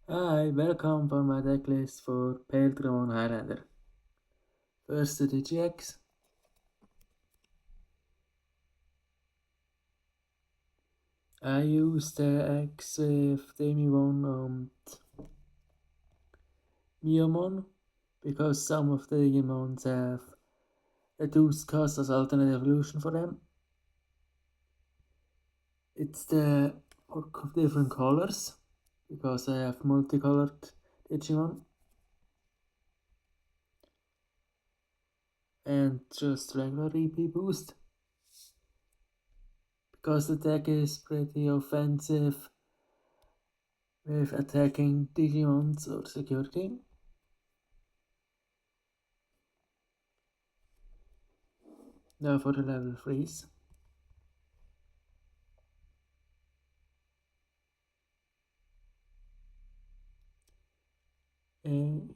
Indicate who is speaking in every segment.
Speaker 1: Hi, welcome for my decklist for Imperialdramon Highlander. First the Digi-eggs. I use the eggs with Demimon and Miomon because some of the Digimons have reduced cost as alternate evolution for them. It's the work of different colors because I have multicolored Digimon. And just regular EP boost because the deck is pretty offensive with attacking Digimons or security. Now for the level 3s.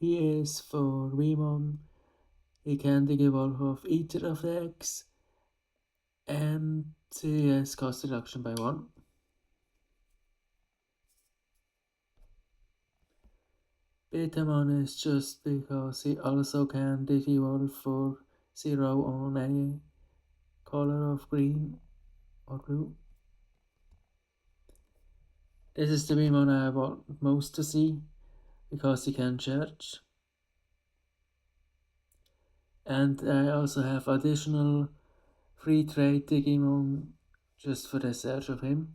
Speaker 1: He is for Remon. He can evolve of each of the eggs, and he has cost reduction by 1. Betamon is just because he also can evolve for 0 on any color of green or blue. This is the Remon I want most to see because he can charge. And I also have additional free trade Digimon just for the search of him.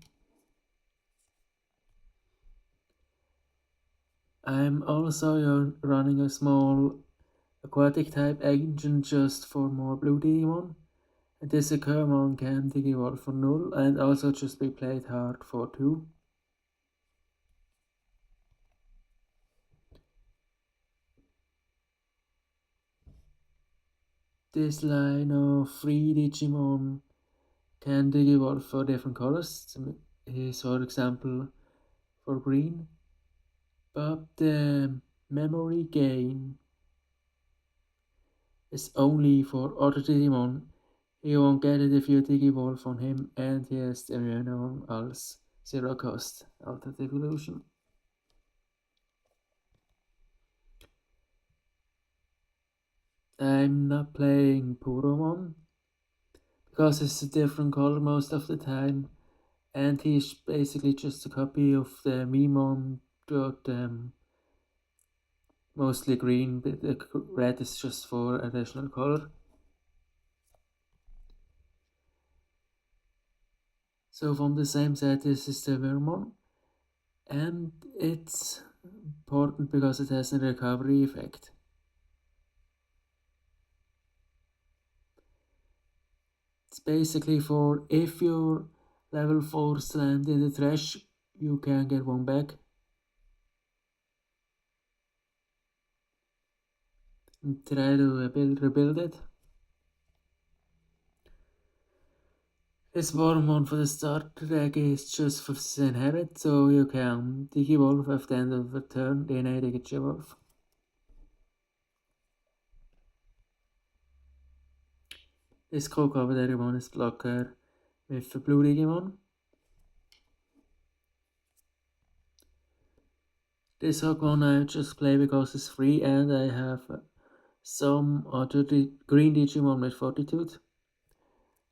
Speaker 1: I'm also running a small aquatic type engine just for more blue Digimon. And this Occurmon can Digivolve for 0 and also just be played hard for 2. This line of 3 Digimon can Digivolve for different colors. Is for example for green. But the memory gain is only for other Digimon. You won't get it if you Digivolve on him, and he has the Immunomon als 0 cost altered evolution. I'm not playing Puromon because it's a different color most of the time, and he's basically just a copy of the Mimon, but mostly green, but the red is just for additional color. So from the same set, this is the Vermon, and it's important because it has a recovery effect. It's basically for if your level 4s land in the trash, you can get one back. And try to rebuild it. This Wormhorn for the starter deck is just for the inherit, so you can Digivolve at the end of the turn, DNA Digivolve. This Crocodile is blocker with the blue Digimon. This Hawkmon I just play because it's free and I have some other green Digimon with Fortitude.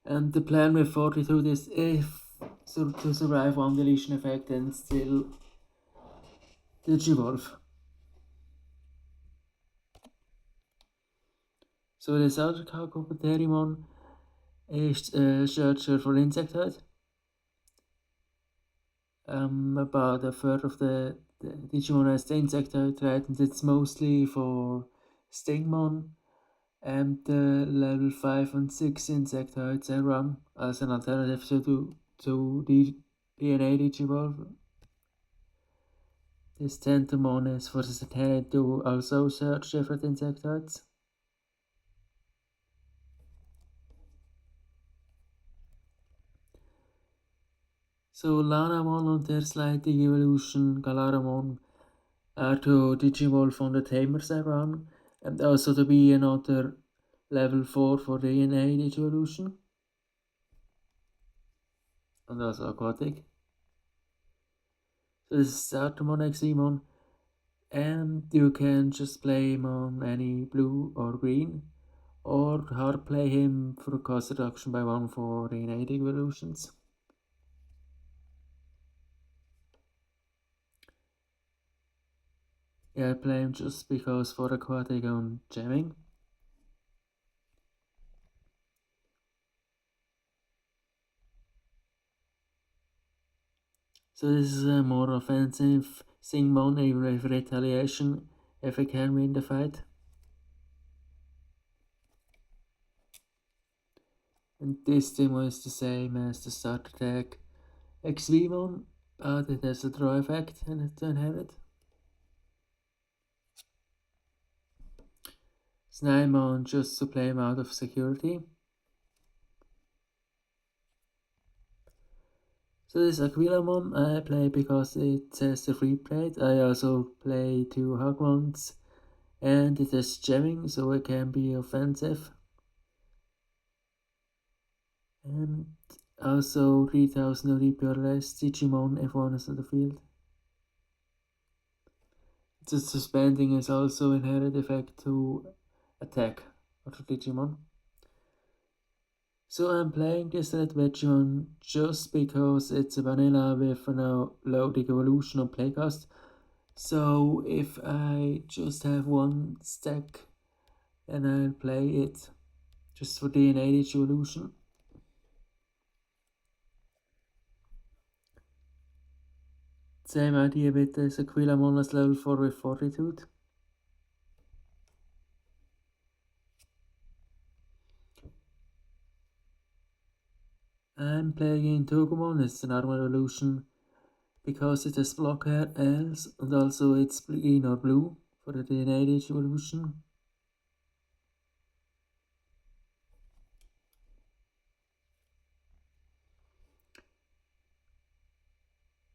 Speaker 1: And the plan with Fortitude is if to survive one deletion effect and still Digivolve. So this other Crocodile is searcher for Insectoid. About a third of the Digimon has the Insectoid trait, and it's mostly for Stingmon. And the level 5 and 6 Insectoids I run as an alternative to the DNA Digivolve. This Tentomon is for the Satanic to also search different Insectoids. So Lanamon und their slightly evolution Galaramon are to Digivolve from the Tamers I run, and also to be another level 4 for DNA Digivolution. And also aquatic. So this is Artemon Eximon, And you can just play him on any blue or green, or hard play him for a cost reduction by 1 for innate evolutions. Yeah, I play him just because for aquatic on jamming. So this is a more offensive Singmon, even with retaliation, if I can win the fight. And this demo is the same as the start attack XVmon, but it has a draw effect and it's inherit. Snymon just to play him out of security. So this Aquilamon I play because it has the free plate. I also play 2 Hugmons and it has jamming, so it can be offensive. And also 3000 ODP or less Digimon if one is on the field. The suspending is also inherent effect to attack other Digimon. So I'm playing this red Vegemon just because it's a vanilla with a low evolution on playcast. So if I just have one stack, then I'll play it just for DNA evolution. Same idea with the Sequila as level 4 with Fortitude. I'm playing in Togumon, it's an armor evolution because it has blocker else and also it's green or blue for the DNA evolution.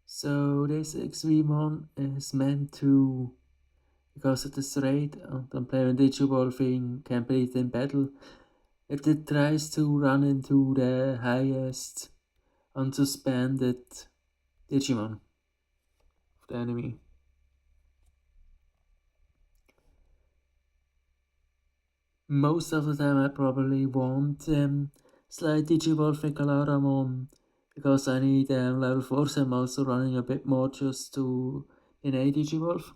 Speaker 1: So this XVmon is meant to, because it is raid and I'm playing Digivolving complete in battle, it tries to run into the highest unsuspended Digimon of the enemy. Most of the time I probably won't slide Digivolve Imperialdramon because I need level 4, so I'm also running a bit more just to innate Digivolve.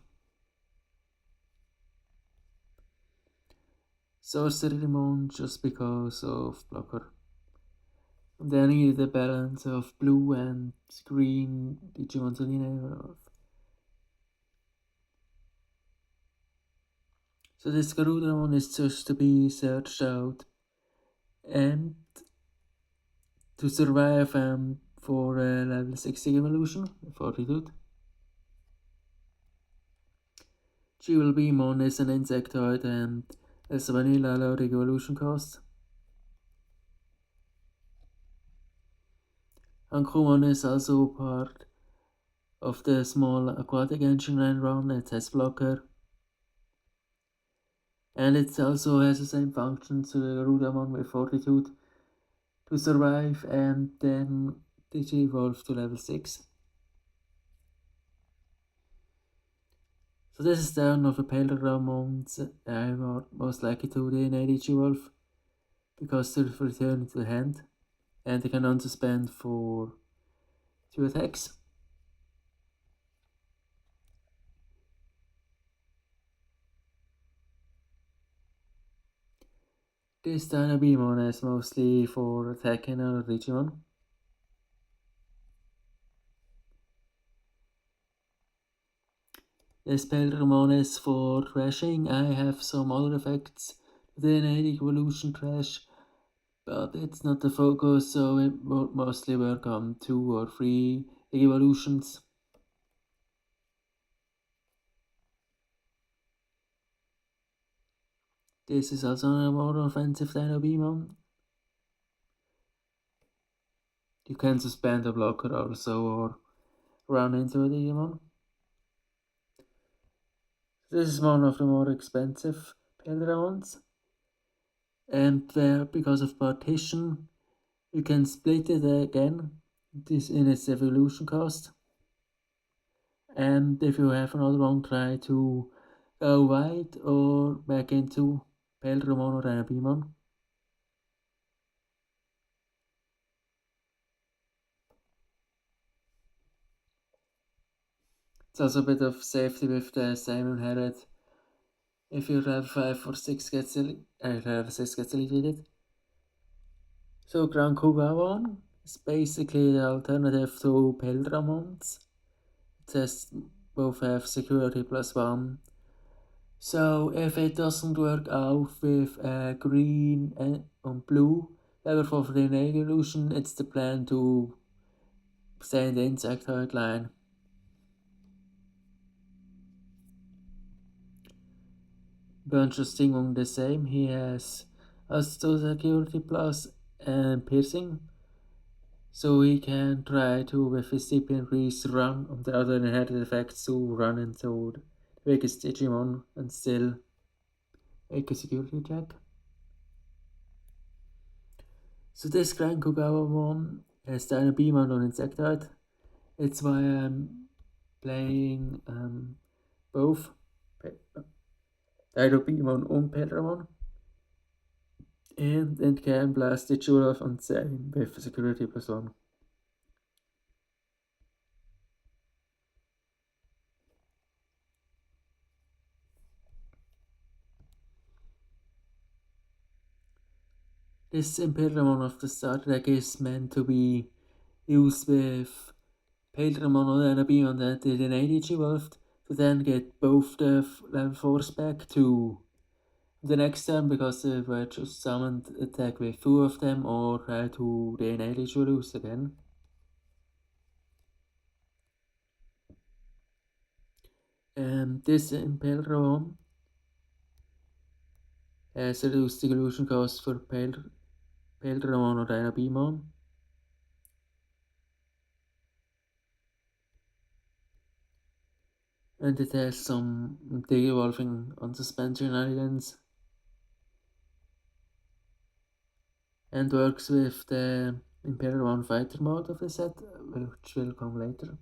Speaker 1: Sorcerymon just because of blocker. And then I need the balance of blue and green Digimon to innate. So this Garudamon is just to be searched out and to survive for level 60 evolution, Fortitude. Jewel Beamon is an insectoid and has a vanilla low evolution cost. Ankrumon is also part of the small aquatic engine line run. It has blocker. And it also has the same function to the Rudamon with Fortitude to survive and then Digi-evolve to level 6. So this is down of the Imperialdramons I'm most likely to DNA Digi-evolve because they return to the hand and they can unsuspend for 2 attacks. This Dynabemon is mostly for attacking another Digimon. This Imperialdramon is for crashing. I have some other effects, the innate evolution crash, but it's not the focus, so it will mostly work on 2 or 3 evolutions. This is also a more offensive Dynabemon. You can suspend a blocker also or run into a Digimon. This is one of the more expensive Imperialdramons. And because of partition, you can split it again. This in its evolution cost. And if you have another one, try to go wide or back into Imperialdramon or Anabimon. It's also a bit of safety with the Simon Herod. If your level 5 or 6 gets level 6 gets deleted. So Grand Kugawan is basically the alternative to Imperialdramons. It says both have security +1. So if it doesn't work out with green and blue level for the evolution, it's the plan to stay in the insectoid line. Bunch of Stingwong the same. He has also security plus and piercing. So he can try to, with his CP increase, run on the other inherited effects to run into the biggest Digimon and still make a security check. So this Grand Kugawamon has Dino Beamon on Insectoid. It's why I'm playing both Dino Beamon and Pedramon. And it can blast the Jurov on same with security +1. This Imperialdramon of the starter deck is meant to be used with Imperialdramon or Beamon that did an ADG evolved to then get both the level 4s back to the next turn because they were just summoned attack with 2 of them or try to DNA lose again. This Imperialdramon has reduced the illusion cost for Imperialdramon or Dynabemon. And it has some de-evolving on suspension shenanigans. And works with the Imperialdramon fighter mode of the set, which will come later.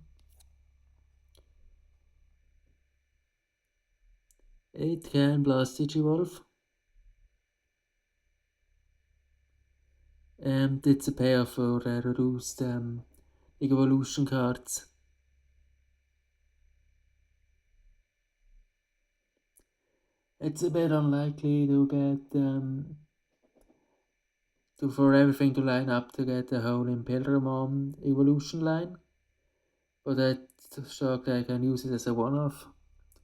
Speaker 1: It can blast Digivolve. And it's a payoff for reduced evolution cards. It's a bit unlikely to get for everything to line up to get the whole Imperialdramon evolution line, but that shock I can use it as a one-off,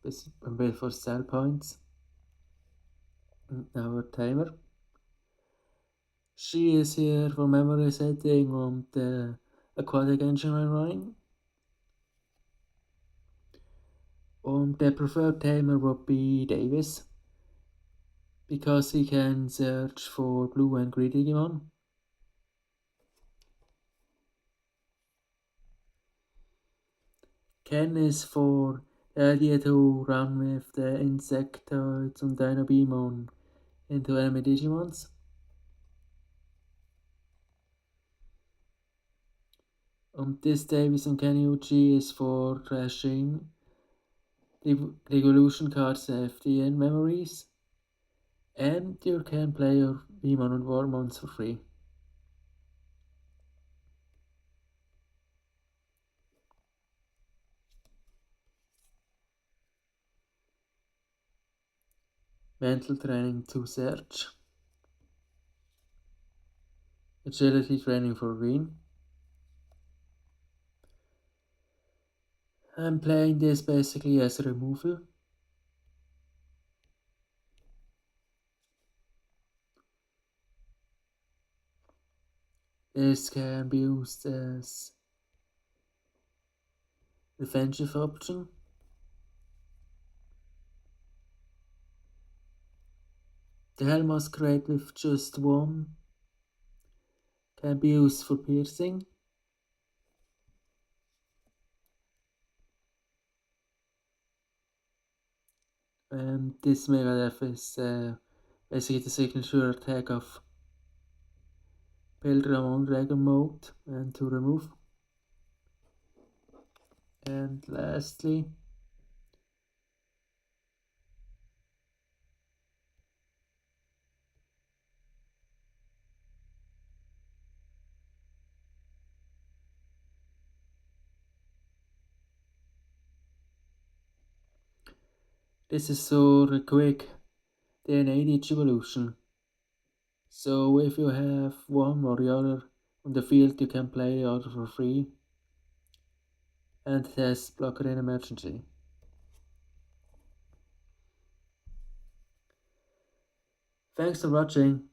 Speaker 1: a bit for sell points. Our Tamer. She is here for memory setting on the aquatic engine I'm running. The preferred Tamer would be Davis, because he can search for blue and green Digimon. Ken is for the idea to run with the Insectoids and Dynabemon into enemy Digimons. This Davis and Kenyuchi is for trashing Revolution cards FDN memories. And you can play your Beamon and Warmons for free. Mental training to search. Agility training for green. I'm playing this basically as a removal. This can be used as defensive option. The Hell Masquerade with just one can be used for piercing. This Megadeth is basically the signature attack of Imperialdramon Dragon mode and to remove. And lastly, this is so quick DNA Digi-evolution. So if you have one or the other on the field, you can play the other for free. And it has blocker in emergency. Thanks for watching.